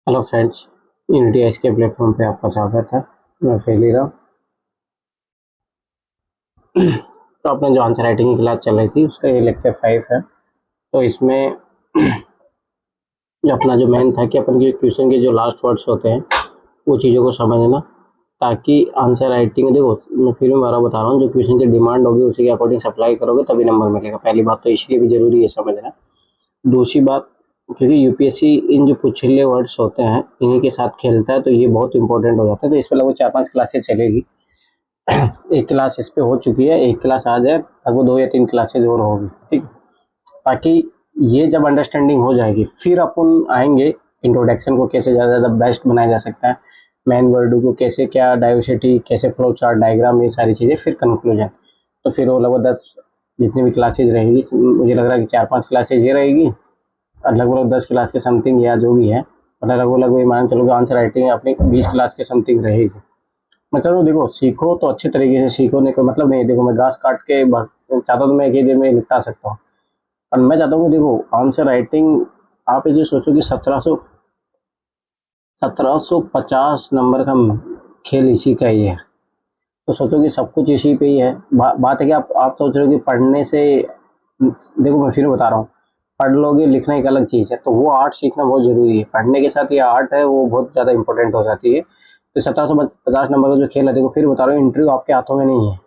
Hello friends, unity S के platform पे आपका स्वागत है। मैं फेली राव। तो अपने जो आंसर राइटिंग की क्लास चल रही थी उसका ये लेक्चर 5 है। तो इसमें जो अपना जो मेन था कि अपन के क्वेश्चन के जो लास्ट वर्ड्स होते हैं वो चीज़ों को समझना, ताकि आंसर राइटिंग देखो मैं फिर में बार बता रहा हूँ, जो क्वेश्चन की डिमांड होगी उसी के अकॉर्डिंग सप्लाई करोगे तभी नंबर मिलेगा। पहली बात तो इसलिए भी जरूरी है समझना। दूसरी बात, क्योंकि यूपीएससी इन जो पिछले वर्ड्स होते हैं इन्हीं के साथ खेलता है, तो ये बहुत इंपॉर्टेंट हो जाता है। तो इस पर लगभग 4-5 क्लासेस चलेगी। एक क्लास इस पे हो चुकी है, एक क्लास आज है, लगभग 2 या 3 क्लासेज और होगी, ठीक। ताकि ये जब अंडरस्टैंडिंग हो जाएगी फिर अपन आएंगे इंट्रोडक्शन को कैसे ज़्यादा बेस्ट बनाया जा सकता है, मेन वर्ड को कैसे, क्या डाइवर्सिटी, कैसे फ्लो चार्ट डायग्राम, ये सारी चीज़ें, फिर कंक्लूजन। तो फिर वो लगभग 10 जितनी भी क्लासेज रहेगी, मुझे लग रहा है कि 4-5 क्लासेज ये रहेगी और लगभग 10 क्लास के समथिंग या जो भी है, मतलब लगभग मान चलो आंसर राइटिंग अपनी 20 क्लास के समथिंग रहेगी। मतलब देखो सीखो तो अच्छे तरीके से सीखो, नहीं कोई मतलब नहीं। देखो मैं घास काट के चाहता तो मैं एक ही दिन में निपटा सकता हूँ, और मैं चाहता हूँ कि देखो आंसर राइटिंग आप ये जो सोचो कि 1750 नंबर का खेल इसी का ही है, तो सोचो कि सब कुछ इसी पे ही है। बात है कि आप सोच रहे हो कि पढ़ने से, देखो मैं फिर बता रहा हूँ, पढ़ लोगे लिखना एक अलग चीज़ है, तो वो आर्ट सीखना बहुत ज़रूरी है। पढ़ने के साथ ये आर्ट है वो बहुत ज़्यादा इंपॉर्टेंट हो जाती है। तो 1750 नंबर का जो खेल है, देखो फिर बता रहा हूँ, इंटरव्यू आपके हाथों में नहीं है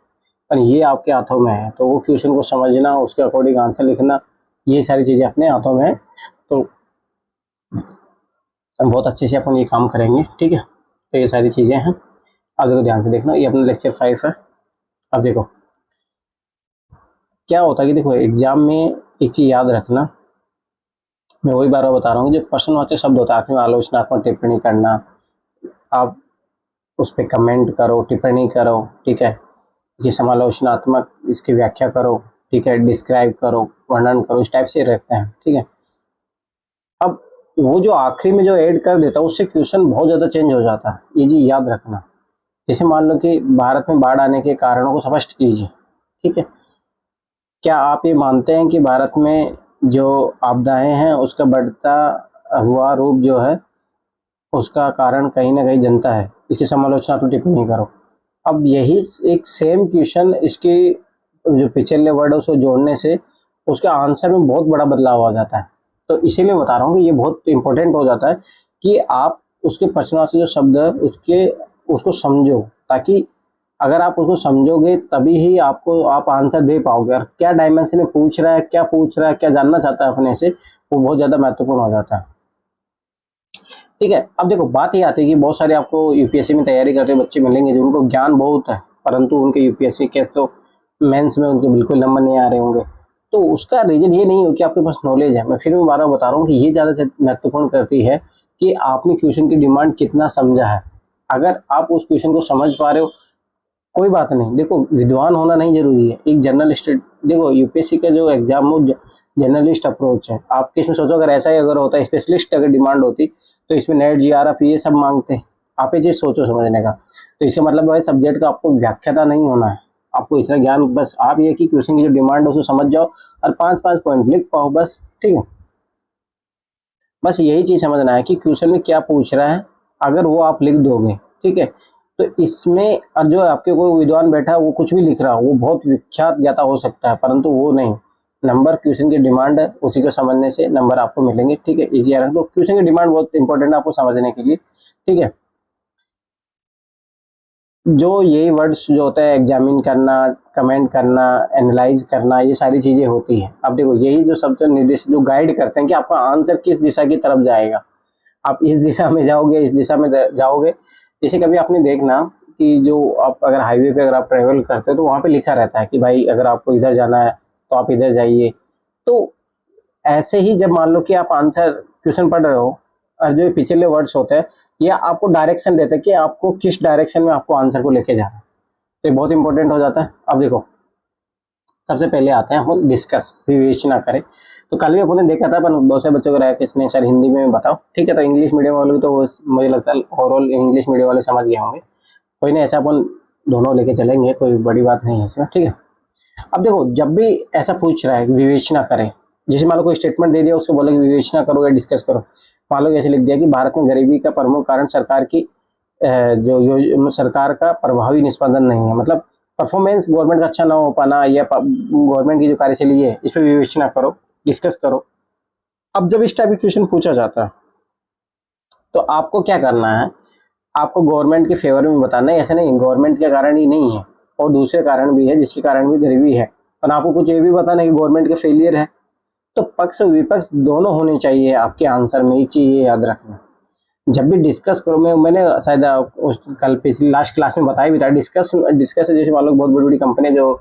पर ये आपके हाथों में है। तो वो क्वेश्चन को समझना, उसके अकॉर्डिंग आंसर लिखना, ये सारी चीज़ें अपने हाथों में है। तो हम बहुत अच्छे से अपन ये काम करेंगे, ठीक है। तो ये सारी चीज़ें हैं, अब देखो ध्यान से देखना, ये अपना लेक्चर 5 है। अब देखो क्या होता है कि देखो एग्जाम में एक चीज़ याद रखना, मैं वही बार बार बता रहा हूँ, जो प्रश्नवाचक शब्द होता है आखिर में आलोचनात्मक टिप्पणी करना, आप उस पर कमेंट करो, टिप्पणी करो, ठीक है, कि समालोचनात्मक इसकी व्याख्या करो, ठीक है, डिस्क्राइब करो, वर्णन करो, इस टाइप से रहते हैं, ठीक है। अब वो जो आखिरी में जो ऐड कर देता है उससे क्वेश्चन बहुत ज़्यादा चेंज हो जाता है, ये चीज़ याद रखना। जैसे मान लो कि भारत में बाढ़ आने के कारणों को स्पष्ट कीजिए, ठीक है। क्या आप ये मानते हैं कि भारत में जो आपदाएं हैं उसका बढ़ता हुआ रूप जो है उसका कारण कहीं ना कहीं जनता है, इसकी समालोचना तो टिप्पणी करो। अब यही एक सेम क्वेश्चन इसके जो पिछले वर्ड है उसको जोड़ने से उसके आंसर में बहुत बड़ा बदलाव आ जाता है। तो इसीलिए बता रहा हूँ कि ये बहुत इंपॉर्टेंट हो जाता है कि आप उसके प्रश्नवाची जो शब्द है उसको समझो, ताकि अगर आप उसको समझोगे तभी ही आप आंसर दे पाओगे। और क्या डायमेंशन में पूछ रहा है, क्या पूछ रहा है, क्या जानना चाहता है अपने से, वो बहुत ज़्यादा महत्वपूर्ण हो जाता है, ठीक है। अब देखो बात ये आती है कि बहुत सारे आपको यूपीएससी में तैयारी करते बच्चे मिलेंगे जिनको ज्ञान बहुत है, परंतु उनके यूपीएससी के तो मेंस में उनके बिल्कुल नंबर नहीं आ रहे होंगे। तो उसका रीजन ये नहीं हो कि आपके पास नॉलेज है, मैं फिर भी बार बार बता रहा हूँ कि ये ज़्यादा महत्वपूर्ण करती है कि आपने क्वेश्चन की डिमांड कितना समझा है। अगर आप उस क्वेश्चन को समझ पा रहे हो कोई बात नहीं, देखो विद्वान होना नहीं जरूरी है, एक जर्नलिस्ट, देखो यूपीएससी का जो एग्जाम हो जर्नलिस्ट अप्रोच है। आप किसमें सोचो अगर ऐसा ही अगर होता है, स्पेशलिस्ट अगर डिमांड होती तो इसमें नेट जीआरएफ ये सब मांगते। आप ये चीज सोचो समझने का, तो इसका मतलब भाई सब्जेक्ट का आपको व्याख्याता नहीं होना है, आपको इतना ज्ञान, बस आप ये कि क्वेश्चन की जो डिमांड है उसको समझ जाओ और 5-5 पॉइंट लिख पाओ, बस, ठीक है। बस यही चीज समझना है कि क्वेश्चन में क्या पूछ रहा है, अगर वो आप लिख दोगे, ठीक है, तो इसमें और जो आपके कोई विद्वान बैठा है वो कुछ भी लिख रहा हो, वो बहुत विख्यात ज्ञाता हो सकता है, परंतु वो नहीं। नंबर क्वेश्चन की डिमांड है, उसी को समझने से नंबर आपको मिलेंगे, ठीक है। इजी है, तो क्वेश्चन की डिमांड बहुत इंपॉर्टेंट है आपको समझने के लिए, ठीक है। जो यही वर्ड्स जो होता है एग्जामिन करना, कमेंट करना, एनालाइज करना, ये सारी चीजें होती है। अब देखो यही जो सबसे निर्देश जो गाइड करते हैं कि आपका आंसर किस दिशा की तरफ जाएगा, आप इस दिशा में जाओगे, इस दिशा में जाओगे। जैसे कभी आपने देखना कि जो आप अगर हाईवे पे अगर आप ट्रेवल करते हो तो वहां पे लिखा रहता है कि भाई अगर आपको इधर जाना है तो आप इधर जाइए। तो ऐसे ही जब मान लो कि आप आंसर क्वेश्चन पढ़ रहे हो और जो पिछले वर्ड्स होते हैं ये आपको डायरेक्शन देते हैं कि आपको किस डायरेक्शन में आपको आंसर को लेके जाना है, तो ये बहुत इंपॉर्टेंट हो जाता है। अब देखो सबसे पहले आते हैं हम डिस्कस, विवेचना करें। तो कल भी अपन ने देखा था, पर बहुत से बच्चों को रहा कि इसने सर हिंदी में बताओ, ठीक है। तो इंग्लिश मीडियम वालों तो मुझे लगता है ओवरऑल इंग्लिश मीडियम वाले समझ गए होंगे, कोई नहीं, ऐसा अपन दोनों लेके चलेंगे, कोई बड़ी बात नहीं है इसमें, ठीक है। अब देखो जब भी ऐसा पूछ रहा है विवेचना करें, जैसे मान लो कोई स्टेटमेंट दे दिया उसको बोला कि विवेचना करो या डिस्कस करो, मान लो ऐसे लिख दिया कि भारत में गरीबी का प्रमुख कारण सरकार की सरकार का प्रभावी निष्पादन नहीं है, मतलब परफॉर्मेंस गवर्नमेंट का अच्छा ना हो पाना, या गवर्नमेंट की जो कार्यशैली है इस पर विवेचना करो, डिस्कस करो। अब जब इस टाइप का क्वेश्चन पूछा जाता है तो आपको क्या करना है, आपको गवर्नमेंट के फेवर में बताना है। ऐसा नहीं गवर्नमेंट के कारण ही नहीं है, और दूसरे कारण भी है जिसके कारण भी गरीबी है, और आपको कुछ ये भी बताना है कि गवर्नमेंट के फेलियर है। तो पक्ष और विपक्ष दोनों होने चाहिए आपके आंसर में, एक चीज ये याद रखना। जब भी डिस्कस करो, मैंने शायद उस कल पिछली लास्ट क्लास में बताया भी था, डिस्कस जैसे मान लो बहुत बड़ी बड़ी कंपनी जो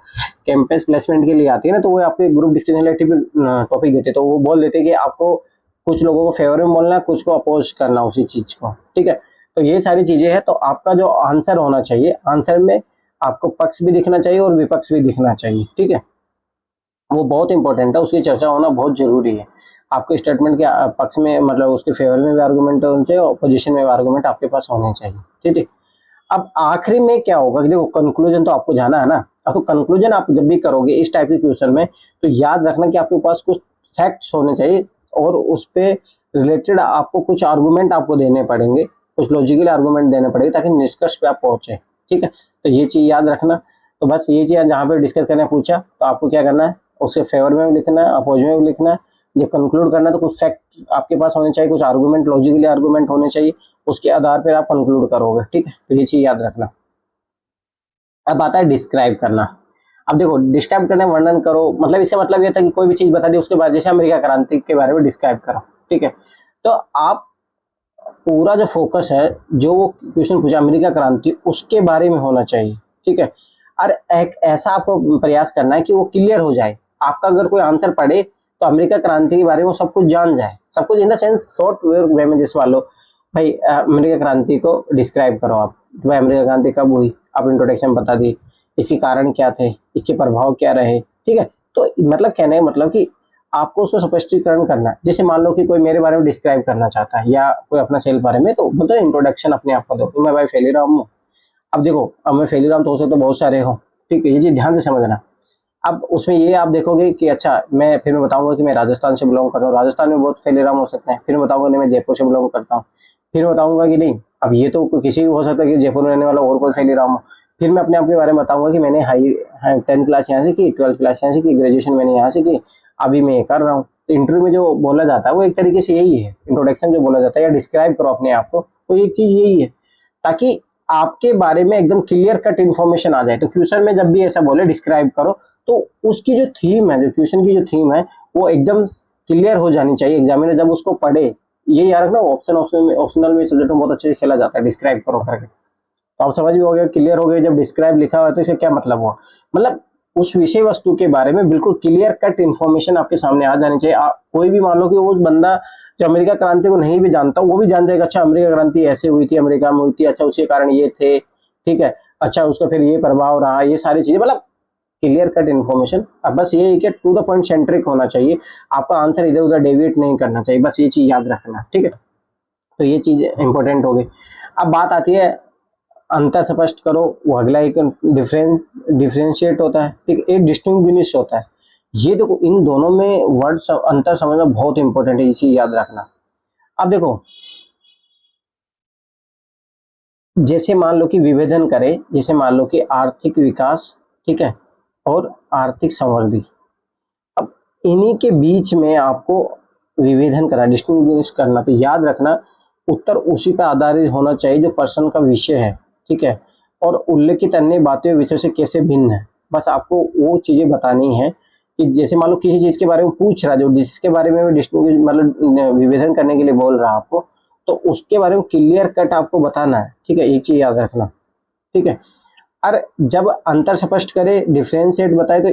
कैंपस प्लेसमेंट के लिए आती है ना, तो वो आपको ग्रुप डिस्कशन टॉपिक देते, तो वो बोल देते कि आपको कुछ लोगों को फेवर में बोलना है, कुछ को अपोज करना उसी चीज को, ठीक है। तो ये सारी चीजें हैं, तो आपका जो आंसर होना चाहिए, आंसर में आपको पक्ष भी दिखना चाहिए और विपक्ष भी दिखना चाहिए, ठीक है। वो बहुत इंपॉर्टेंट है, उसकी चर्चा होना बहुत जरूरी है। आपके स्टेटमेंट के पक्ष में, मतलब उसके फेवर में भी आर्गुमेंट होने चाहिए, ऑपोजिशन में भी आर्गुमेंट आपके पास होने चाहिए, ठीक है। अब आखिरी में क्या होगा कि देखो, कंक्लूजन तो आपको जाना है ना। अब तो कंक्लूजन आप जब भी करोगे इस टाइप के क्वेश्चन में, तो याद रखना कि आपके पास कुछ फैक्ट्स होने चाहिए, और उस पे रिलेटेड आपको कुछ आर्गुमेंट आपको देने पड़ेंगे, कुछ लॉजिकल आर्गुमेंट देने पड़ेंगे, ताकि निष्कर्ष पे आप पहुंचे, ठीक है। तो ये चीज याद रखना। तो बस ये चीज जहाँ पे डिस्कस करने पूछा, तो आपको क्या करना है, उसके फेवर में भी लिखना है, अपोज में भी लिखना है। जब कंक्लूड करना है तो कुछ फैक्ट आपके पास होने चाहिए, कुछ आर्गुमेंट, लॉजिकली आर्गुमेंट होने चाहिए, उसके आधार पर आप कंक्लूड करोगे, ठीक है। तो ये चीज याद रखना। अब आता है डिस्क्राइब करना। अब देखो, डिस्क्राइब करने, वर्णन करो, मतलब इसका मतलब ये था कि कोई भी चीज बता दी, उसके बाद जैसे अमेरिका क्रांति के बारे में डिस्क्राइब करो, ठीक है। तो आप पूरा जो फोकस है, जो वो क्वेश्चन पूछा अमेरिका क्रांति, उसके बारे में होना चाहिए, ठीक है। और एक ऐसा आपको प्रयास करना है कि वो क्लियर हो जाए। आपका अगर कोई आंसर पढ़े तो अमेरिका क्रांति के बारे में सब कुछ जान जाए, सब कुछ in the sense short way में। जैसे मान लो भाई, अमेरिका क्रांति को डिस्क्राइब करो आप, भाई अमेरिका क्रांति कब हुई, आप इंट्रोडक्शन बता दी, इसके कारण क्या थे, इसके प्रभाव क्या रहे, ठीक है। तो मतलब कहने का मतलब कि आपको उसको स्पष्टीकरण करना है। जैसे मान लो कि कोई मेरे बारे में डिस्क्राइब करना चाहता है, या कोई अपना सेल्फ बारे में, तो मतलब इंट्रोडक्शन अपने आप को दो, तो मैं भाई फेलीराम हूँ। अब देखो, अब मैं फेलीराम तो हो सकता है बहुत सारे हो, ठीक है, ये चीज ध्यान से समझना। अब उसमें ये आप देखोगे कि अच्छा, मैं बताऊंगा कि मैं राजस्थान से बिलोंग करता हूँ, राजस्थान में बहुत फेलीराम हो सकते हैं, फिर बताऊंगा नहीं मैं जयपुर से बिलोंग करता हूँ, फिर बताऊंगा कि नहीं, अब ये तो किसी भी हो सकता है कि जयपुर में रहने वाला और कोई फेलीराम हो। फिर मैं अपने आप के बारे में बताऊंगा कि मैंने हाई 10th क्लास यहाँ से की, 12th क्लास यहाँ से की, ग्रेजुएशन मैंने यहाँ से की, अभी मैं ये कर रहा हूँ। तो इंटरव्यू में जो बोला जाता है वो एक तरीके से यही है, इंट्रोडक्शन जो बोला जाता है, या डिस्क्राइब करो अपने आप को, वो एक चीज यही है, ताकि आपके बारे में एकदम क्लियर कट इन्फॉर्मेशन आ जाए। तो क्वेश्चन में जब भी ऐसा बोले डिस्क्राइब करो, तो उसकी जो थीम है, जो क्वेश्चन की जो थीम है, वो एकदम क्लियर हो जानी चाहिए। एग्जामिनर जब उसको पढ़े, ये याद रखना, ऑप्शनल में सब्जेक्ट में बहुत अच्छे से खेला जाता है डिस्क्राइब करो करके। तो आप समझ भी हो गया, क्लियर हो गए। जब डिस्क्राइब लिखा हुआ है तो इसका क्या मतलब हुआ, मतलब उस विषय वस्तु के बारे में बिल्कुल क्लियर कट इन्फॉर्मेशन आपके सामने आ जानी चाहिए। कोई भी मान लो कि वो बंदा जो अमेरिका क्रांति को नहीं भी जानता, वो भी जान जाएगा, अच्छा अमेरिका क्रांति ऐसे हुई थी, अमेरिका में हुई थी, अच्छा उसके कारण ये थे, ठीक है, अच्छा उसका फिर ये प्रभाव रहा, ये सारी चीजें, मतलब क्लियर कट इन्फॉर्मेशन। अब बस ये है कि टू द पॉइंट सेंट्रिक होना चाहिए, आपका आंसर इधर उधर डेविएट नहीं करना चाहिए, बस ये चीज याद रखना, ठीक है। तो ये चीज इंपॉर्टेंट होगी। अब बात आती है अंतर स्पष्ट करो, वो अगला एक डिफरेंशिएट होता है, ठीक, एक डिस्टिंग्विश होता है। ये देखो, इन दोनों में वर्ड अंतर समझना बहुत इंपॉर्टेंट है, इसी याद रखना। अब देखो, जैसे मान लो कि विभेदन करे, जैसे मान लो कि आर्थिक विकास, ठीक है, और आर्थिक समृद्धि। अब इन्हीं के बीच में आपको विभेदन करना, डिस्टिंग्विश करना, तो याद रखना उत्तर उसी पर आधारित होना चाहिए जो प्रश्न का विषय है, ठीक है, और उल्लेखित अन्य बातें विषय से कैसे भिन्न है। बस आपको वो चीजें बतानी है कि जैसे मान लो किसी चीज के बारे में पूछ रहा है, जो जिसके बारे में डिस्टिंग्विश मतलब विभेदन करने के लिए बोल रहा है आपको, तो उसके बारे में क्लियर कट आपको बताना है, ठीक है, एक चीज याद रखना, ठीक है। और जब अंतर स्पष्ट करे, डिफरेंशिएट बताए, तो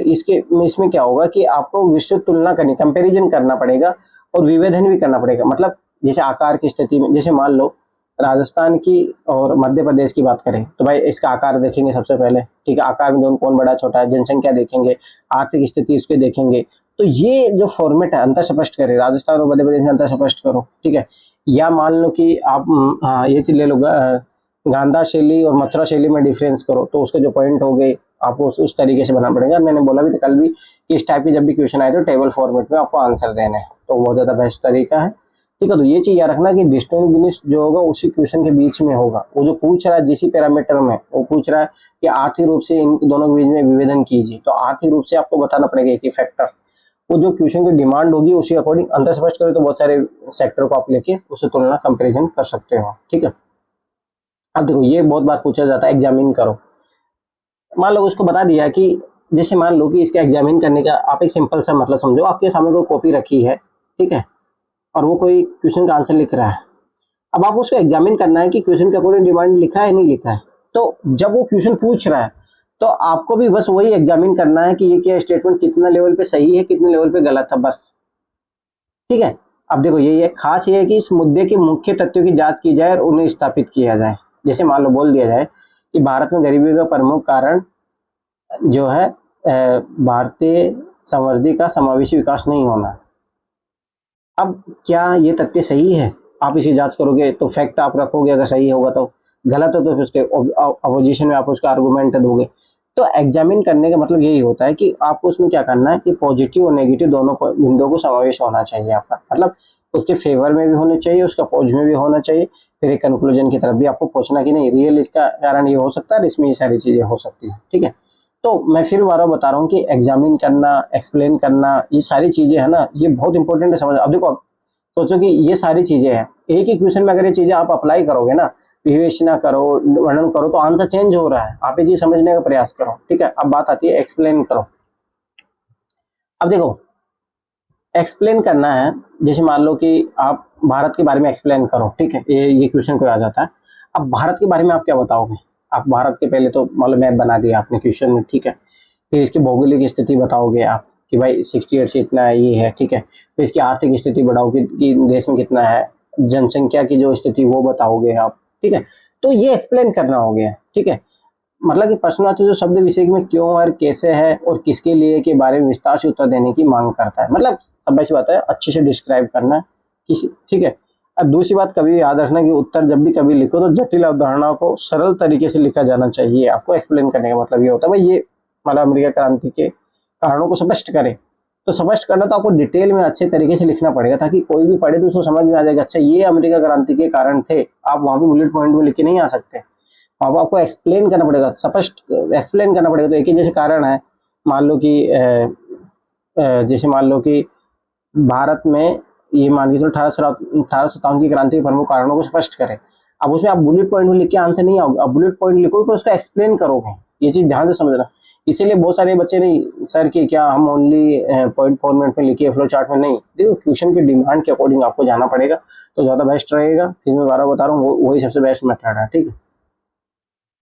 इसमें क्या होगा कि आपको विस्तृत तुलना करनी, कंपैरिजन करना पड़ेगा, और विभेदन भी करना पड़ेगा। मतलब जैसे आकार की स्थिति में, जैसे मान लो राजस्थान की और मध्य प्रदेश की बात करें, तो भाई इसका आकार देखेंगे सबसे पहले, ठीक है, आकार में दोनों कौन बड़ा छोटा है, जनसंख्या देखेंगे, आर्थिक स्थिति उसके देखेंगे। तो ये जो फॉर्मेट है, अंतर स्पष्ट करे, राजस्थान और मध्य प्रदेश में अंतर स्पष्ट करो, ठीक है। या मान लो कि आप हाँ ये चीज ले लो, गांधार शैली और मथुरा शैली में डिफरेंस करो, तो उसके जो पॉइंट हो गए आपको उस तरीके से बनाना पड़ेगा। मैंने बोला भी था कल भी कि इस टाइप की जब भी क्वेश्चन आए तो टेबल फॉर्मेट में आपको आंसर देने हैं, तो बहुत ज्यादा बेस्ट तरीका है। ठीक है। तो ये चीज याद रखना कि डिस्टिंग्विश जो होगा उसी क्वेश्चन के बीच में होगा। वो जो पूछ रहा है जिस पैरामीटर में वो पूछ रहा है कि आर्थिक रूप से इन दोनों के बीच में विभेदन कीजिए, तो आर्थिक रूप से आपको बताना पड़ेगा एक फैक्टर। वो जो क्वेश्चन की डिमांड होगी उसी अकॉर्डिंग अंतर स्पष्ट करें तो बहुत सारे सेक्टर को आप लेके उससे तुलना कंपेरिजन कर सकते हो, ठीक है। अब देखो ये बहुत बार पूछा जाता है एग्जामिन करो। मान लो उसको बता दिया कि जैसे मान लो कि इसका एग्जामिन करने का आप एक सिंपल सा मतलब समझो, आपके सामने कोई कॉपी रखी है, ठीक है, और वो कोई क्वेश्चन का आंसर लिख रहा है। अब आप उसको एग्जामिन करना है कि क्वेश्चन के अकॉर्डिंग डिमांड लिखा है नहीं लिखा है। तो जब वो क्वेश्चन पूछ रहा है तो आपको भी बस वही एग्जामिन करना है कि ये क्या स्टेटमेंट कितना लेवल पे सही है कितने लेवल पे गलत है, बस, ठीक है। अब देखो ये खास ये है कि इस मुद्दे के मुख्य तथ्यों की जांच की जाए और उन्हें स्थापित किया जाए। जैसे मान लो बोल दिया जाए कि भारत में गरीबी का प्रमुख कारण जो है भारतीय समृद्धि का समावेशी विकास नहीं होना। अब क्या ये तथ्य सही है? आप इसकी जांच करोगे तो फैक्ट आप रखोगे, अगर सही होगा तो, गलत है तो फिर उसके अपोजिशन में आप उसका आर्गुमेंट दोगे। तो एग्जामिन करने का मतलब यही होता है कि आपको उसमें क्या करना है कि पॉजिटिव और नेगेटिव दोनों बिंदुओं को समावेश होना चाहिए आपका, मतलब उसके फेवर में भी होना चाहिए उसका अपोज में भी होना चाहिए, फिर एक कंक्लूजन की तरफ भी आपको पहुंचना कि नहीं रियल इसका कारण ये हो सकता है, इसमें ये सारी चीजें हो सकती है, ठीक है। तो मैं फिर बार बता रहा हूँ कि एग्जामिन करना, एक्सप्लेन करना, ये सारी चीजें है ना, ये बहुत इंपॉर्टेंट है समझ। अब देखो सोचो कि ये सारी चीजें हैं, एक ही क्वेश्चन में अगर ये चीजें आप अप्लाई करोगे ना, विवेचना करो, वर्णन करो, तो आंसर चेंज हो रहा है। आप ये चीज समझने का प्रयास करो, ठीक है। अब बात आती है एक्सप्लेन करो। अब देखो एक्सप्लेन करना है, जैसे मान लो कि आप भारत के बारे में एक्सप्लेन करो, ठीक है, ये क्वेश्चन को आ जाता है। अब भारत के बारे में आप क्या बताओगे? आप भारत के पहले तो मतलब मैप बना दिया आपने क्वेश्चन में, ठीक है। फिर इसकी भौगोलिक स्थिति बताओगे आप कि भाई 68 से इतना है, ये है, ठीक है। फिर इसकी आर्थिक स्थिति बढ़ाओगे कि देश में कितना है, जनसंख्या की जो स्थिति वो बताओगे आप, ठीक है। तो ये एक्सप्लेन करना हो गया, ठीक है। मतलब कि प्रश्नवाची जो शब्द विषय में क्यों और कैसे है और किसके लिए के बारे में विस्तार से उत्तर देने की मांग करता है, मतलब सब बात है अच्छे से डिस्क्राइब करना किसी, ठीक है। अब दूसरी बात कभी याद रखना कि उत्तर जब भी कभी लिखो तो जटिल अवधारणा को सरल तरीके से लिखा जाना चाहिए। आपको एक्सप्लेन करने का मतलब ये होता है भाई ये मतलब अमेरिका क्रांति के कारणों को स्पष्ट करे, तो स्पष्ट करना तो आपको डिटेल में अच्छे तरीके से लिखना पड़ेगा ताकि कोई भी पढ़े तो उसको समझ में आ जाएगा अच्छा ये अमेरिका क्रांति के कारण थे। आप वहां पे बुलेट पॉइंट में लिख के नहीं आ सकते, अब आपको एक्सप्लेन करना पड़ेगा, स्पष्ट एक्सप्लेन करना पड़ेगा। तो एक ही जैसे कारण है, मान लो कि जैसे मान लो कि भारत में ये मान लीजिए 1857 की क्रांति के प्रमुख कारणों को स्पष्ट करें। अब उसमें आप बुलेट पॉइंट में लिख के आंसर नहीं आओगे, अब बुलेट पॉइंट लिखोगे तो उसका एक्सप्लेन करोगे, ये चीज ध्यान से समझना। इसीलिए बहुत सारे बच्चे नहीं सर कि क्या हम ओनली पॉइंट फॉर्मेट में लिखिए फ्लो चार्ट में, नहीं। देखो क्वेश्चन की डिमांड के अकॉर्डिंग आपको जाना पड़ेगा तो ज्यादा बेस्ट रहेगा। फिर मैं बार बता रहा हूँ वही सबसे बेस्ट मेथड है, ठीक है।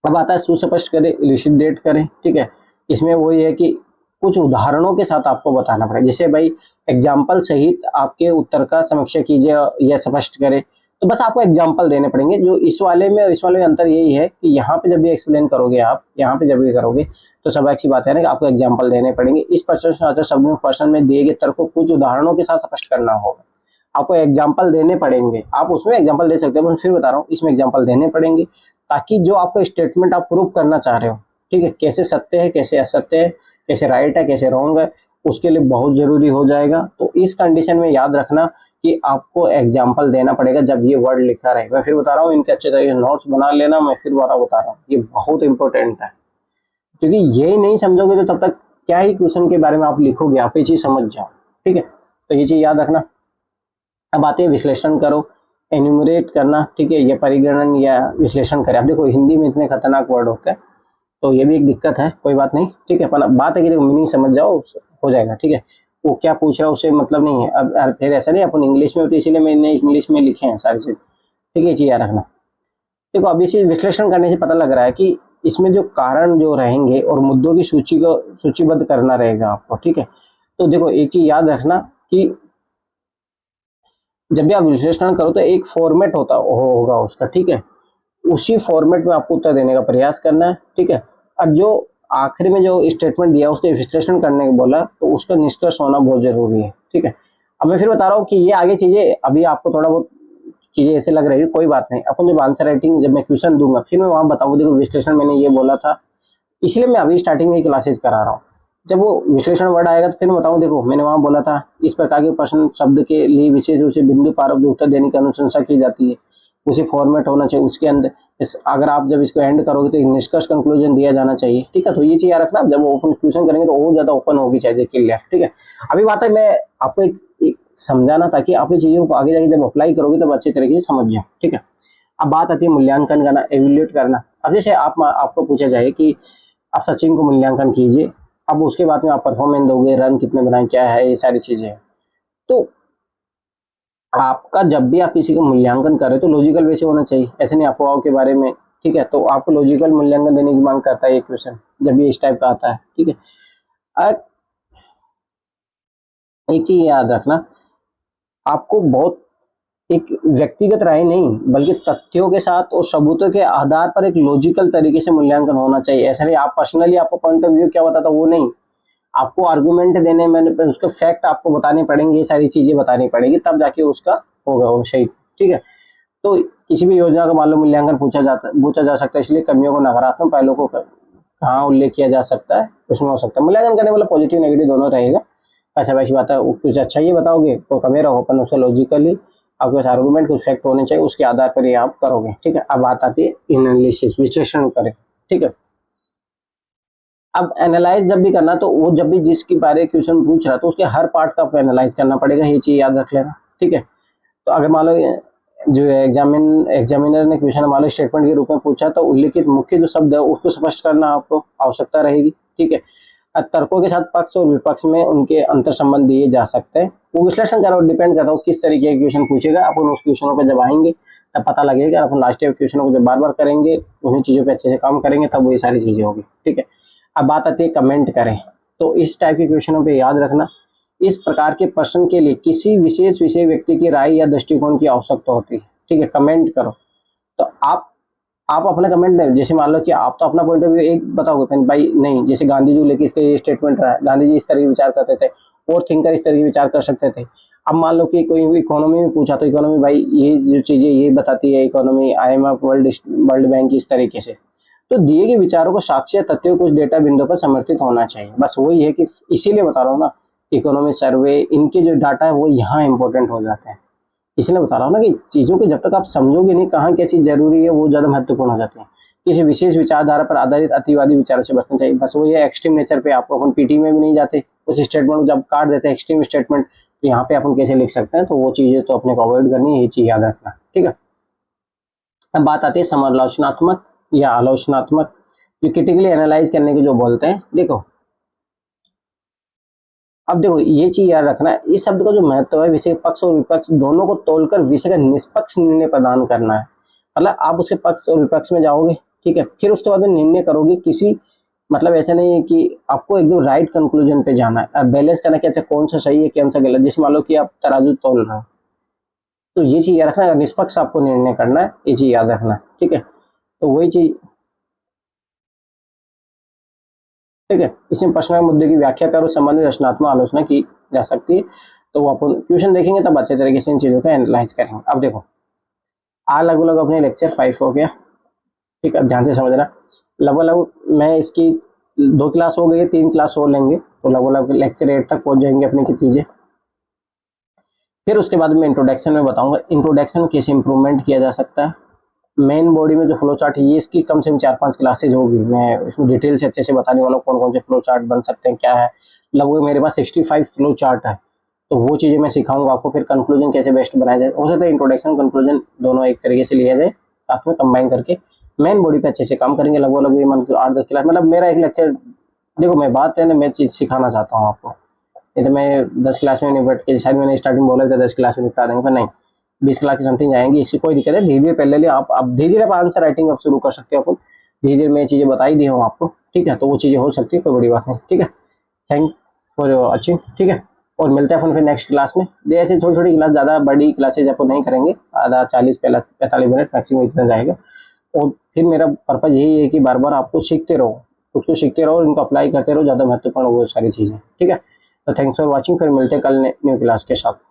अब आता है सुस्पष्ट करें, इलुसिडेट करें, ठीक है। इसमें वही है कि कुछ उदाहरणों के साथ आपको बताना पड़ेगा, जैसे भाई एग्जाम्पल सहित आपके उत्तर का समीक्षा कीजिए या स्पष्ट करें। तो बस आपको एग्जाम्पल देने पड़ेंगे। जो इस वाले में और इस वाले में अंतर यही है कि यहाँ पे जब भी एक्सप्लेन करोगे आप, यहाँ पे जब भी करोगे तो सब अच्छी बात है ना कि आपको एग्जाम्पल देने पड़ेंगे। इस प्रश्न शब्द में पर्सन में दिए गए तर्क को कुछ उदाहरणों के साथ स्पष्ट करना होगा, आपको एग्जाम्पल देने पड़ेंगे। आप उसमें एग्जाम्पल दे सकते हो, मैं फिर बता रहा हूँ इसमें एग्जाम्पल देने पड़ेंगे ताकि जो आपको स्टेटमेंट आप प्रूव करना चाह रहे हो, ठीक है, कैसे सत्य है कैसे असत्य है, कैसे राइट है कैसे रॉन्ग है, उसके लिए बहुत जरूरी हो जाएगा। तो इस कंडीशन में याद रखना कि आपको एग्जाम्पल देना पड़ेगा जब ये वर्ड लिखा रहे। मैं फिर बता रहा हूँ इनके अच्छे तरीके से नोट्स बना लेना, मैं फिर बता रहा हूँ ये बहुत इंपॉर्टेंट है, क्योंकि यही नहीं समझोगे तो तब तक क्या ही क्वेश्चन के बारे में आप लिखोगे, आप ये चीज समझ जाओ, ठीक है। तो ये चीज याद रखना। अब आते हैं विश्लेषण करो, एन्यूमरेट करना, ठीक है, या परिगणन या विश्लेषण करें। अब देखो हिंदी में इतने खतरनाक वर्ड होते हैं तो ये भी एक दिक्कत है, कोई बात नहीं, ठीक है। पर बात है कि देखो मीनिंग समझ जाओ हो जाएगा, ठीक है। वो क्या पूछ रहा है उससे मतलब नहीं है। अब फिर ऐसा नहीं अपन इंग्लिश में होती इसीलिए मैंने इंग्लिश में लिखे हैं सारी चीज, ठीक है, चीज याद रखना। देखो अब इसे विश्लेषण करने से पता लग रहा है कि इसमें जो कारण जो रहेंगे और मुद्दों की सूची को सूचीबद्ध करना रहेगा आपको, ठीक है। तो देखो एक चीज याद रखना कि जब भी आप विश्लेषण करो तो एक फॉर्मेट होगा उसका, ठीक है, उसी फॉर्मेट में आपको उत्तर देने का प्रयास करना है, ठीक है। और जो आखिरी में जो स्टेटमेंट दिया उसके विश्लेषण करने को बोला तो उसका निष्कर्ष होना बहुत जरूरी है, ठीक है। अब मैं फिर बता रहा हूँ कि ये आगे चीजें अभी आपको थोड़ा बहुत चीजें ऐसे लग रही है, कोई बात नहीं, अपन जब आंसर राइटिंग जब मैं क्वेश्चन दूंगा फिर मैं वहां बताऊंगा देखो विश्लेषण मैंने ये बोला था, इसलिए मैं अभी स्टार्टिंग में क्लासेस करा रहा हूँ। जब वो विश्लेषण वर्ड आएगा तो फिर मैं बताऊँ, देखो मैंने वहाँ बोला था इस प्रकार के प्रश्न शब्द के लिए विशेष रूप से बिंदु प्रारंभ उत्तर देने की अनुशंसा की जाती है, उसी फॉर्मेट होना चाहिए, उसके अंदर अगर आप जब इसको एंड करोगे तो एक निष्कर्ष कंक्लूजन दिया जाना चाहिए, ठीक है। तो ये चीज याद रखना, जब ओपन क्वेश्चन करेंगे तो और ज्यादा ओपन होगी चाहिए क्लियर, ठीक है। अभी बात है मैं आपको एक समझाना ताकि आप ये चीजों को आगे जाके जब अप्लाई करोगे तब अच्छे तरीके से समझ जाए, ठीक है। अब बात आती है मूल्यांकन करना, एवेल्यूएट करना। अब जैसे आपको पूछा जाए कि आप सचिन को मूल्यांकन कीजिए, अब उसके बाद में आप परफॉर्मेंस दोगे, रन कितने बनाए, क्या है, ये सारी चीजें हैं। तो आपका जब भी आप किसी का मूल्यांकन करें तो लॉजिकल वे से होना चाहिए, ऐसे नहीं अफवाहों के बारे में, ठीक है। तो आपको लॉजिकल मूल्यांकन देने की मांग करता है ये क्वेश्चन, जब ये इस टाइप का आता है, ठीक है। एक चीज याद रखना, आपको बहुत एक व्यक्तिगत राय नहीं बल्कि तथ्यों के साथ और सबूतों के आधार पर एक लॉजिकल तरीके से मूल्यांकन होना चाहिए। ऐसा नहीं आप पर्सनली आपको पॉइंट ऑफ व्यू क्या बताता वो नहीं, आपको आर्गुमेंट देने में उसके फैक्ट आपको बताने पड़ेंगे, ये सारी चीजें बतानी पड़ेगी, तब जाके उसका होगा वो सही, ठीक है। तो किसी भी योजना का मान लो मूल्यांकन पूछा जा सकता है, इसलिए कमियों को नकारात्मक पहलुओं को कहाँ उल्लेख किया जा सकता है, उसमें हो सकता है मूल्यांकन करने वाला पॉजिटिव नेगेटिव दोनों रहेगा। ऐसा वैसी बात है, कुछ अच्छा ये बताओगे तो कमे रहो, अपन उससे लॉजिकली आपके पास आर्गुमेंट कुछ फैक्ट होने चाहिए, उसके आधार पर ये आप करोगे, ठीक है। अब बात आती है एनालिसिस, विश्लेषण करें, ठीक है। अब एनालाइज जब भी करना तो वो जब भी जिसके बारे क्वेश्चन पूछ रहा तो उसके हर पार्ट का आपको एनालाइज करना पड़ेगा, ये चीज याद रख लेना, ठीक है। तो अगर मान लो जो एग्जामिनर ने क्वेश्चन मान लो स्टेटमेंट के रूप में पूछा तो उल्लिखित मुख्य जो शब्द है उसको स्पष्ट करना आपको आवश्यकता रहेगी, ठीक है। तर्कों के साथ पक्ष और विपक्ष में उनके अंतर संबंध दिए जा सकते हैं, वो विश्लेषण कर डिपेंड करता है किस तरीके के क्वेश्चन पूछेगा, अपन उस क्वेश्चनों पर जब आएंगे तब पता लगेगा, अपन लास्ट ईयर क्वेश्चनों को जब बार बार करेंगे उन्हीं चीज़ों पे अच्छे से काम करेंगे तब वो ये सारी चीज़ें होगी, ठीक है। अब बात आती है कमेंट करें, तो इस टाइप के क्वेश्चनों पे याद रखना इस प्रकार के प्रश्न के लिए किसी विशेष विषय व्यक्ति की राय या दृष्टिकोण की आवश्यकता होती है, ठीक है। कमेंट करो तो आप अपना कमेंट नहीं, जैसे मान लो कि आप तो अपना पॉइंट ऑफ व्यू एक बताओगे भाई नहीं, जैसे गांधी जी लेके इसका ये स्टेटमेंट रहा है, गांधी जी इस तरह के विचार करते थे और थिंकर इस तरह के विचार कर सकते थे। अब मान लो कि कोई इकोनॉमी में पूछा तो इकोनॉमी भाई ये जो चीजें ये बताती है इकोनॉमी, IMF, वर्ल्ड बैंक इस तरीके से, तो दिए गए विचारों को साक्ष्य तथ्यों कुछ डेटा बिंदु पर समर्थित होना चाहिए, बस वही है कि इसीलिए बता रहा हूँ ना, इकोनॉमी सर्वे इनके जो डाटा है वो यहाँ इंपॉर्टेंट हो जाते हैं, इसलिए बता रहा हूँ ना कि चीजों को जब तक आप समझोगे नहीं कहाँ क्या चीज जरूरी है वो ज्यादा महत्वपूर्ण हो जाती है। किसी विशेष विचारधारा पर आधारित अतिवादी विचारों से बचना चाहिए, बस वो ये एक्सट्रीम नेचर पे आपको अपन पीटी में भी नहीं जाते, उस स्टेटमेंट को जब काट देते हैं एक्सट्रीम स्टेटमेंट, तो यहाँ पे अपन कैसे लिख सकते हैं, तो वो चीजें तो अपने को अवॉइड करनी है, ये चीज याद रखना, ठीक है। अब बात आती है समालोचनात्मक या आलोचनात्मक, जो क्रिटिकली एनालाइज करने की जो बोलते हैं। देखो अब देखो ये चीज याद रखना, इस शब्द का जो महत्व है विषय पक्ष और विपक्ष दोनों को तोलकर विषय का निष्पक्ष निर्णय प्रदान करना है, मतलब आप उसके पक्ष और विपक्ष में जाओगे, ठीक है, फिर उसके बाद में निर्णय करोगे किसी, मतलब ऐसा नहीं है कि आपको एकदम राइट कंक्लूजन पे जाना है, अब बैलेंस करना कि अच्छा कौन सा सही है कौन सा गलत, जैसे मान लो कि आप तराजू तोल रहे हो तो ये चीज याद रखना, निष्पक्ष आपको निर्णय करना है, ये चीज याद रखना, ठीक है। तो वही चीज, ठीक है, इसमें प्रश्न मुद्दे की व्याख्या करो, संबंधित रचनात्मक आलोचना की जा सकती है, तो वो अपन क्वेश्चन देखेंगे तब अच्छे तरीके से इन चीजों का एनालाइज करेंगे। अब देखो आज लगभग अपने लेक्चर 5 हो गया, ठीक है, ध्यान से समझना, लगभग मैं इसकी 2 क्लास हो गई है, 3 क्लास और लेंगे तो लगभग लेक्चर 8 तक पहुंच जाएंगे अपनी की चीजें। फिर उसके बाद में इंट्रोडक्शन में बताऊंगा इंट्रोडक्शन में कैसे इंप्रूवमेंट किया जा सकता है, मेन बॉडी में जो फ्लो चार्ट है ये इसकी कम से कम 4-5 क्लासेज होगी, मैं इसमें डिटेल से अच्छे से बताने वाला हूँ कौन कौन से फ्लो चार्ट बन सकते हैं, क्या है, लगभग मेरे पास 65 फ्लो चार्ट है, तो वो चीज़ें मैं सिखाऊंगा आपको। फिर कंक्लूजन कैसे बेस्ट बनाया जाए, हो सकता है इंट्रोडक्शन कंक्लूजन दोनों एक तरीके से लिया जाए साथ में कंबाइन करके, मेन बॉडी पे अच्छे से काम करेंगे, लगभग ये मान 8-10 क्लास, मतलब मेरा एक लेक्चर, देखो मैं बात है ना मैं चीज़ सिखाना चाहता हूँ आपको, नहीं तो मैं 10 क्लास में नहीं बैठ के, शायद मैंने स्टार्टिंग बोला था 10 क्लास में निपटा देंगे, पर नहीं 20 क्लास की समथिंग जाएंगी, इससे कोई दिक्कत है, धीरे धीरे पहले आप धीरे धीरे आंसर राइटिंग अब शुरू कर सकते हो अपन, धीरे धीरे मैं चीज़ें बताई दी हूँ आपको, ठीक है, तो वो चीज़ें हो सकती है, कोई बड़ी बात नहीं, ठीक है। थैंक फॉर योर वॉचिंग, ठीक है, और मिलते हैं अपन फिर नेक्स्ट क्लास में, ऐसे छोटी छोटी क्लास, ज़्यादा बड़ी क्लासेज अपन नहीं करेंगे, आधा 40-45 मिनट मैक्सिमम इतना जाएगा, और फिर मेरा पर्पज यही है कि बार बार आपको सीखते रहो, खुद को सीखते रहो, इनको अप्लाई करते रहो, ज़्यादा महत्वपूर्ण वो सारी चीज़ें, ठीक है। तो थैंक्स फॉर वॉचिंग, फिर मिलते हैं कल न्यू क्लास के साथ।